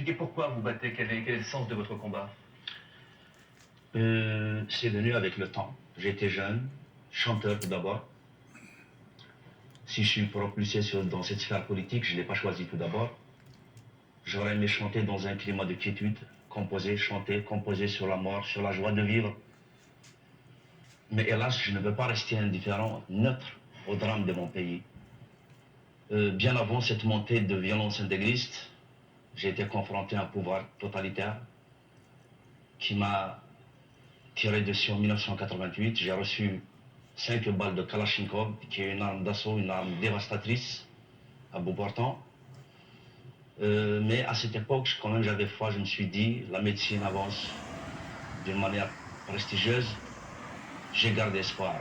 expliquer pourquoi vous battez, quel est le sens de votre combat? C'est venu avec le temps. J'étais jeune, chanteur tout d'abord. Si je suis propulsé dans cette sphère politique, je ne l'ai pas choisi tout d'abord. J'aurais aimé chanter dans un climat de quiétude, chanter, composer sur la mort, sur la joie de vivre. Mais hélas, je ne veux pas rester indifférent, neutre au drame de mon pays. Bien avant cette montée de violence intégriste, j'ai été confronté à un pouvoir totalitaire qui m'a tiré dessus en 1988. J'ai reçu 5 balles de Kalachnikov, qui est une arme d'assaut, une arme dévastatrice, à bout portant. Mais à cette époque, quand même, j'avais foi, je me suis dit, la médecine avance d'une manière prestigieuse. J'ai gardé espoir.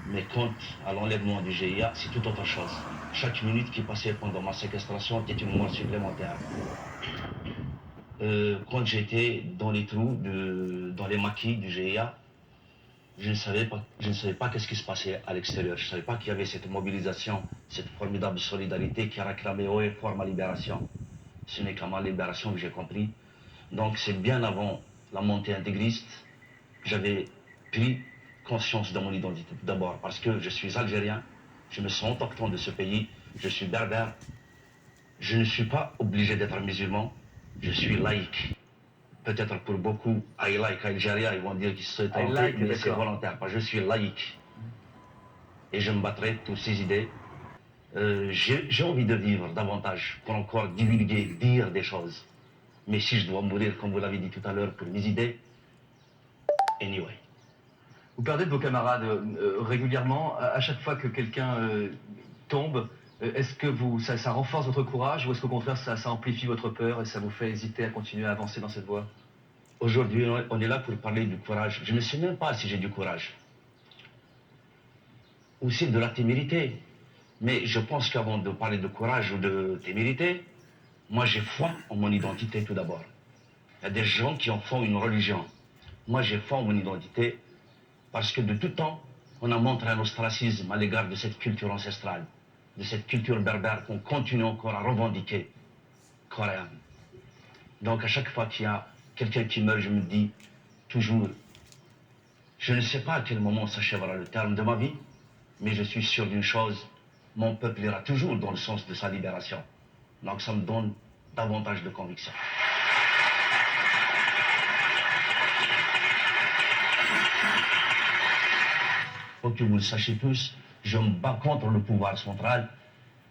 Mais quant à l'enlèvement du GIA, c'est tout autre chose. Chaque minute qui passait pendant ma séquestration était une mort supplémentaire. Quand j'étais dans les trous, dans les maquis du GIA, je ne savais pas qu'est-ce qui se passait à l'extérieur. Je ne savais pas qu'il y avait cette mobilisation, cette formidable solidarité qui a réclamé haut et fort ma libération. Ce n'est qu'à ma libération que j'ai compris. Donc c'est bien avant la montée intégriste, j'avais pris conscience de mon identité d'abord parce que je suis algérien, je me sens autochtone de ce pays, je suis berbère, je ne suis pas obligé d'être musulman, je suis laïque. Peut-être pour beaucoup, I like Algeria, ils vont dire qu'ils sont tentés, mais c'est volontaire, parce que je suis laïque. Et je me battrai pour ces idées. J'ai envie de vivre davantage pour encore divulguer, dire des choses. Mais si je dois mourir, comme vous l'avez dit tout à l'heure, pour mes idées, anyway. Vous perdez de vos camarades régulièrement, à chaque fois que quelqu'un tombe. Est-ce que ça renforce votre courage ou est-ce qu'au contraire ça amplifie votre peur et ça vous fait hésiter à continuer à avancer dans cette voie? Aujourd'hui, on est là pour parler du courage. Je ne sais même pas si j'ai du courage. Ou c'est de la témérité. Mais je pense qu'avant de parler de courage ou de témérité, moi j'ai foi en mon identité tout d'abord. Il y a des gens qui en font une religion. Moi j'ai foi en mon identité parce que de tout temps, on a montré un ostracisme à l'égard de cette culture ancestrale, de cette culture berbère qu'on continue encore à revendiquer corps et âme. Donc à chaque fois qu'il y a quelqu'un qui meurt, je me dis toujours, je ne sais pas à quel moment s'achèvera le terme de ma vie, mais je suis sûr d'une chose, mon peuple ira toujours dans le sens de sa libération. Donc ça me donne davantage de conviction. Pour que vous le sachiez tous, je me bats contre le pouvoir central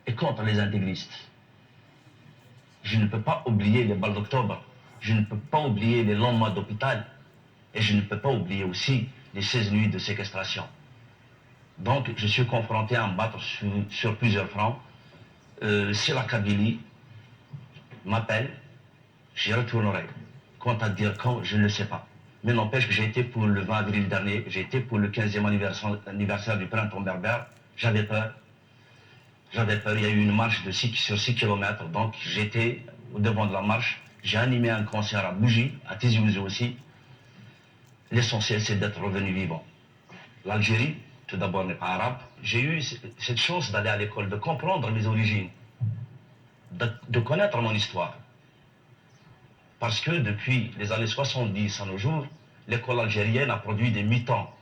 et contre les intégristes. Je ne peux pas oublier les balles d'octobre, je ne peux pas oublier les longs mois d'hôpital et je ne peux pas oublier aussi les 16 nuits de séquestration. Donc je suis confronté à me battre sur plusieurs fronts. Si la Kabylie m'appelle, j'y retournerai. Quant à dire quand, je ne le sais pas. Mais n'empêche que j'ai été pour le 20 avril dernier, j'ai été pour le 15e anniversaire du printemps berbère. J'avais peur. J'avais peur, il y a eu une marche sur 6 km, donc j'étais au devant de la marche. J'ai animé un concert à Bougie, à Tizi Ouzou aussi. L'essentiel, c'est d'être revenu vivant. L'Algérie, tout d'abord, n'est pas arabe. J'ai eu cette chance d'aller à l'école, de comprendre mes origines, de connaître mon histoire. Parce que depuis les années 70 à nos jours, l'école algérienne a produit des mutants.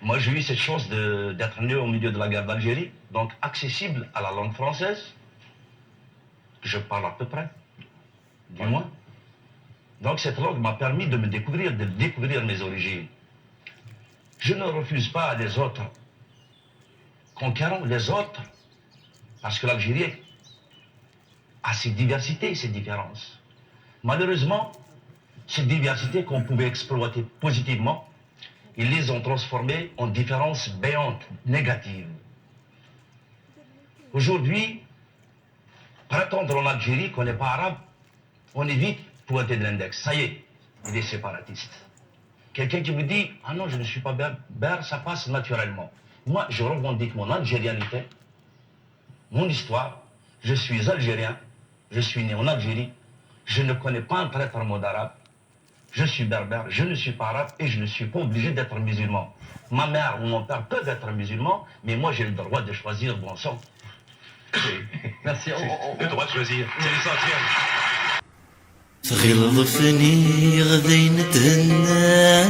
Moi, j'ai eu cette chance d'être né au milieu de la guerre d'Algérie, donc accessible à la langue française, que je parle à peu près, du moins. Donc cette langue m'a permis de découvrir mes origines. Je ne refuse pas les autres conquérants, les autres, parce que l'Algérie a ses diversités, ses différences. Malheureusement, ces diversités qu'on pouvait exploiter positivement, ils les ont transformées en différences béantes, négatives. Aujourd'hui, prétendre en Algérie qu'on n'est pas arabe, on est vite pointé de l'index. Ça y est, il est séparatiste. Quelqu'un qui vous dit « Ah non, je ne suis pas berbère », ça passe naturellement. Moi, je revendique mon algérianité, mon histoire. Je suis algérien, je suis né en Algérie, je ne connais pas un traître en mode arabe. Je suis berbère, je ne suis pas arabe et je ne suis pas obligé d'être musulman. Ma mère ou mon père peuvent être musulmans, mais moi j'ai le droit de choisir bon sang. Merci. Le droit de choisir, c'est l'essentiel. تغلظ فني غادي نتهنى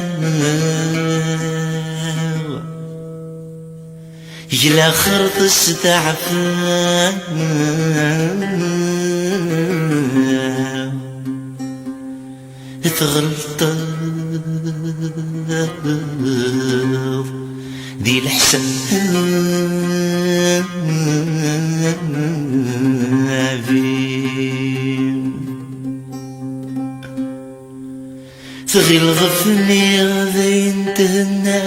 إلى خرط استعفى تغلط دي الحسن تغلظ فني غادي نتهنى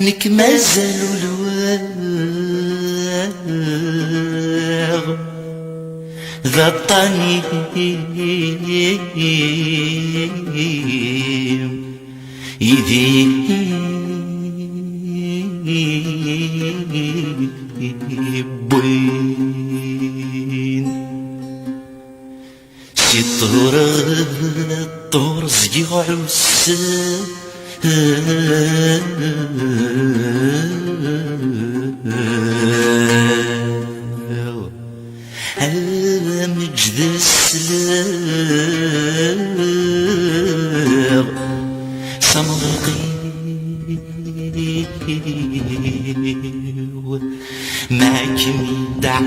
لك مازال الواغ ذا الطنيم يذيبين شي الطور زيغ عسى مجد السلاغ صمغي معك مدع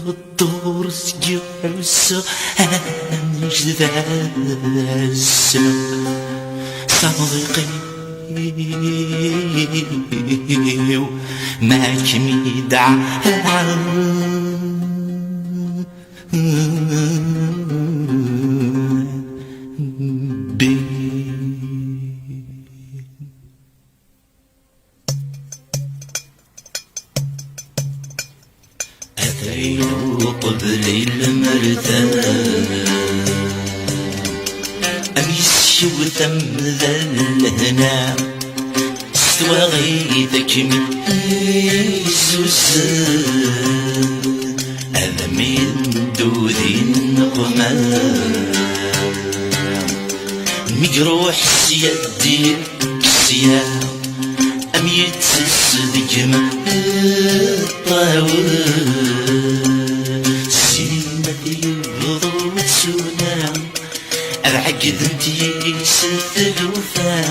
الدور سجع عسى مجد عسى صديقي معك ميدع قبلي المرتان أميسي وتمذل الهنا استوى غيثك من الزوزان هذا من دودي النقمان مجروح سيدي كسيان أم يتسدك من الطاول العقد انتي ستلوفا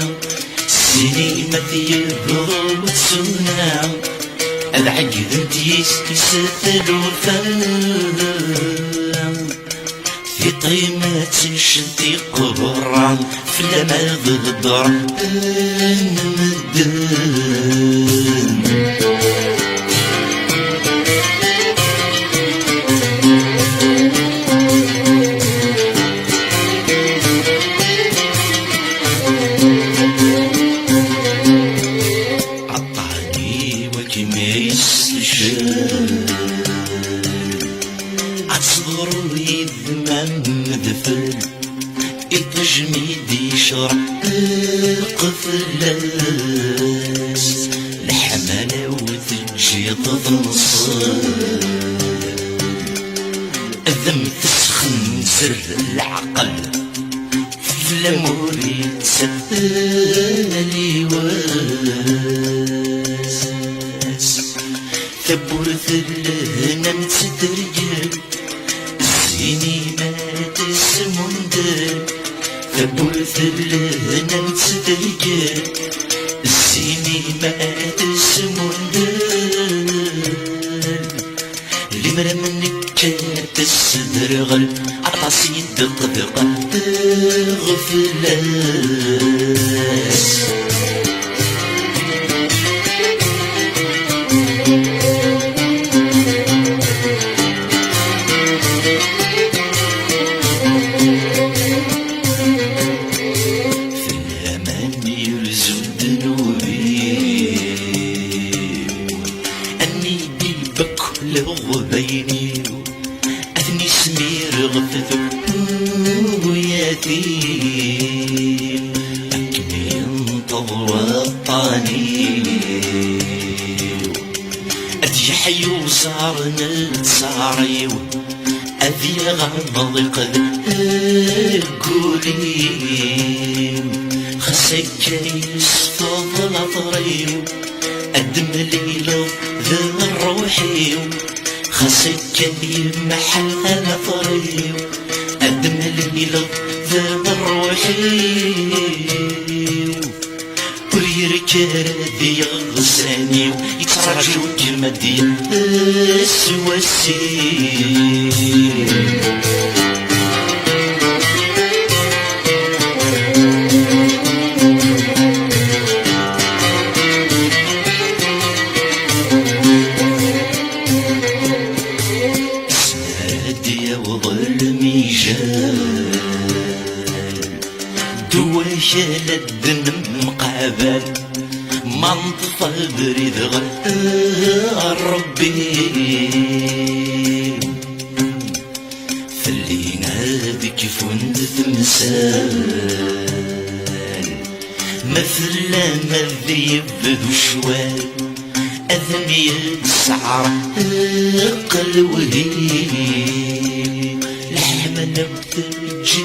سني متي يهرب تسونا العقد انتي ستلوفا في طيمة شدي قبران في لما غدر المدن أصبر يذمم دفل التجميد يشرح القفلاس الحمالة وتجي تضنصر الذم تسخن زر العقل في الأمور يتسالي واس ثبورث الهنا متسترجل زيني ما تسمندل ثبورث الهنا متسترجل زيني ما تسمندل لمرا منك كانت السدرغل عطاسي دق غفلاس بيني أثني سمير غفث ويتيم أكني انتظر الطاني الحيو صارنا صاريو أذي غمض قد قولي خسك يصفض الأطريو أدم ليلو ذا روحي خسك يمحى الأطريو أدم ليلو ذا روحي ويركر ذي غساني يتراجو كما دي السواسي سادي وظلمي جال دواشة للدن مقابل ما نطفى بريد غير ربي فاللي نادي كيف وند تمثال مثل ما ذي يبدو شوال أذني السعر قلوهي لحمة نبتجي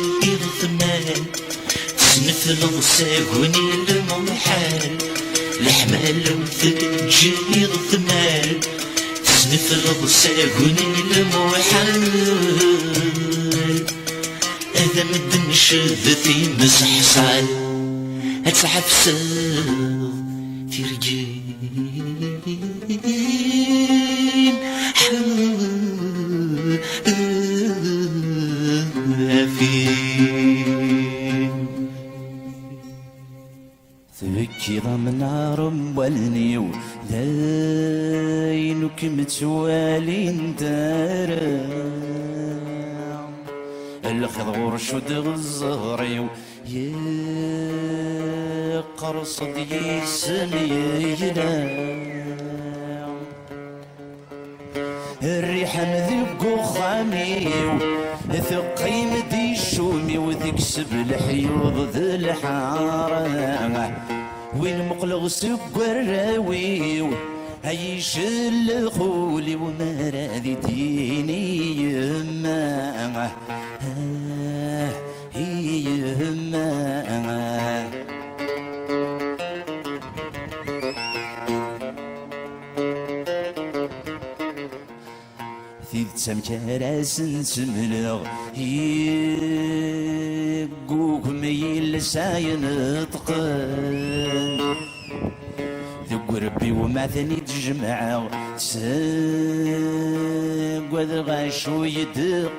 ثمان مثل الصاغوني المحال الحمال وثجي ثمال مثل الصاغوني المحال هذا مدن شذتي مسحصال هتحفسل في رجيم ذكي ضمن رمبلني لينك متوالين دارا الخضور شد غزاري يا قرصد يسمينا الريحة مذيق خامي ثقي مدي الشومي وذيك سب الحيوض ذي الحارة وين مقلغ سب الراوي عيش الخولي وما راذي ديني يما يما ثيد سمكراس سملغ يقوك ميل ساين طقن ذق ربي وما ثاني تجمع ساق غاشو يدقارن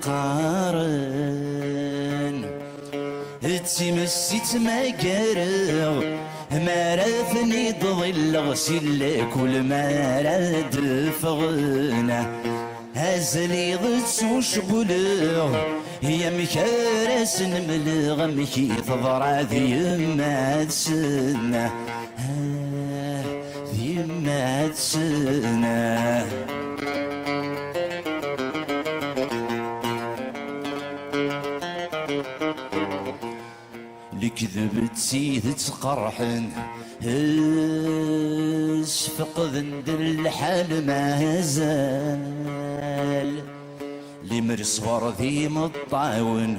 تسمسيت ما قارغ ما راثني تظل غسيل كل ما راد فغنا هزلي ضدس وشبلغ يا مكارس نملغ مكي تضرع ذي ما تسنى ذي ما تسنى الكذب تسيد تقرحن فقد ندر الحال ما زال لمر صغر ذي مطاون